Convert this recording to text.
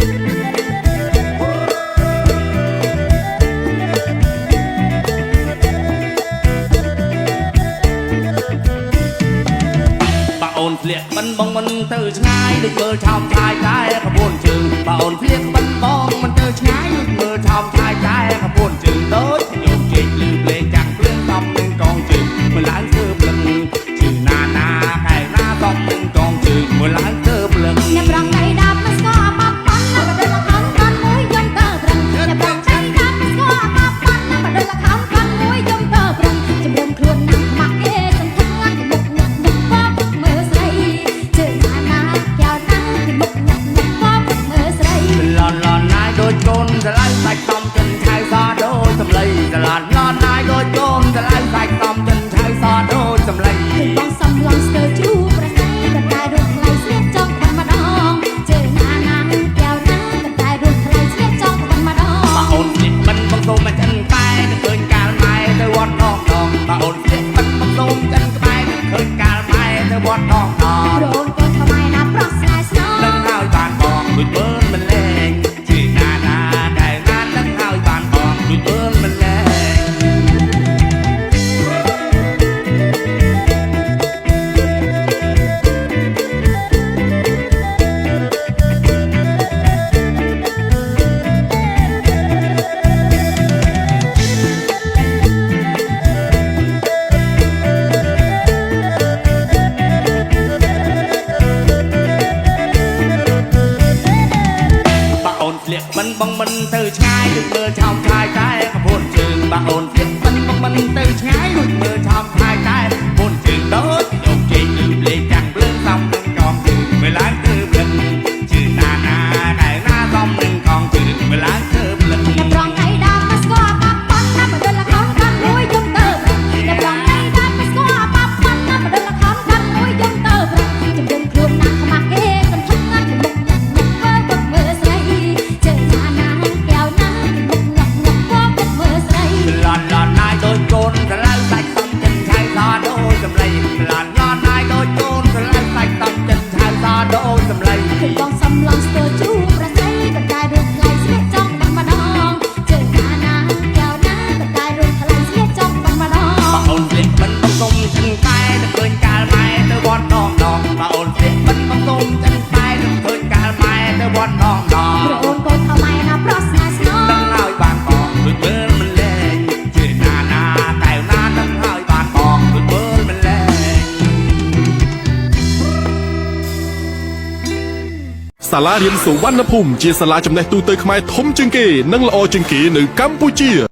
អូនធ្លាក់បិណ្ឌបងមិនទៅឆ្ងាយដូចមើលឆោមឆាយតែក្បួនជើងបើអូនធ្លាក់បិណ្ឌបងមិនទៅឆ្ងាយដូចមើលឆោមឆាយតែក្បួនជើងដូចខ្ញុំជិះលឺភ្លេងចាក់ភ្លើងតំនឹងកងជើងមើលឡើងធ្វើភ្លឹងជឿណាណាកែណាតំនឹងកងជើងមើលឡើងធ្វើភ្លឹងអ្នកប្រងដៃដាប់មិនស្គាល់បាត់ប៉ុនណាបដិលខំកាន់មួយយំទៅប្រឹងអ្នកប្រងដៃដាប់មិនស្គាល់បាត់ប៉ុនណាបដិលខំកាន់មួយយំទៅប្រឹងជំរុំខ្លួនណាស់ម៉ាក់គេសន្ធឹងងាត់មុខញាក់មុខបបមើលស្រីជើងណាណាកែវណាពីមុខញាក់មុខបបមើលស្រីឡនឡនណាយដូចកូនស្រឡាញ់សាច់តំចិនឆៅសដូចសម្លៃស្រឡាញ់ឡនណាយដូចកូនស្រឡាញ់សាច់តំចិនឆៅសដូចសម្លៃឃើញបងសំឡងស្ទើជូប្រស័យតែតែរត់ថ្លៃស្លៀកចង់បានម្ដងជើងណាណាកែវណាតែរត់ថ្លៃស្លៀកចង់បានម្ដងបើអូនស្លៀកបិណ្ឌបងសូមមិនចិនតែឃើញកាលម៉ែទៅវត្តដងដងបើអូនស្លៀកបិណ្ឌបងសូមចិនក្បែរឃើញកាលម៉ែទៅវត្តដងដងរោនកូនថ្មីណាប្រស្នេហ៍ស្នងនឹងហើយបានបងដូចមើលមិនលែងជឿណាណាកែណានឹងហើយបានបងដូចមើលមិនលែងស្លៀកបិណ្ឌបងមិនទៅឆ្ងាយដូចមើលឆោមឆាយតែក្បួនជើងបើអូនស្លៀកបិណ្ឌបងមិនទៅឆ្ងាយដូចមើលឆោមឆាយតែក្បួនជើងដូចខ្ញុំជិះលឺភ្លេងចាក់ភ្លើងសំនឹងកងជើងមើលឡើងធ្វើភ្លឹងជឿណាណាកែណាសំនឹងកងជើងមើលឡើងធ្វើភ្លឹងអ្នកប្រងដៃដាប់មិនស្គាល់បាត់ប៉ុនណាបដិលខំកាន់មួយយំទៅអ្នកប្រងដៃដាប់មិនស្គាល់បាត់ប៉ុនណាបដិលខំកាន់មួយយំទៅជំរុំខ្លួនណាស់ខ្មាស់គេសន្ធឹងងាត់មុខញាក់មុខបបមើលស្រីជើងណាណាកែវណាមុខញាក់មុខបបមើលស្រីឡនឡនណាយដូចកូនស្រឡាញ់សាច់តំចិនឆៅសដូចសម្លៃឡនឡនណាយដូចកូនស្រឡាញ់សាច់តំចិនឆៅសដូចសម្លៃឃើញបងសំឡងស្ទើជូប្រស័យតែតែរត់ថ្លៃស្លៀកចង់បានម្ដងជើងណាណាកែវណាតែតែរត់ថ្លៃស្លៀកចង់បានម្ដងបើអូនស្លៀកបិណ្ឌបងសូមចិនតែឃើញកាលម៉ែទៅវត្តដងដងបើអូនស្លៀកបិណ្ឌបងសូមចិនតែឃើញកាលម៉ែទៅវត្តដងដងរអូនកូនថ្មីណាប្រស្នេហ៍ស្នងនឹងហើយបានបងដូចមើលមិនលែងជឿណាណាតែណានឹងហើយបានបងដូចមើលមិនលែងសាលារៀនសុវណ្ណភូមិជាសាលាចំណេះទូទៅខ្មែរធំជាងគេនិងល្អជាងគេនៅកម្ពុជា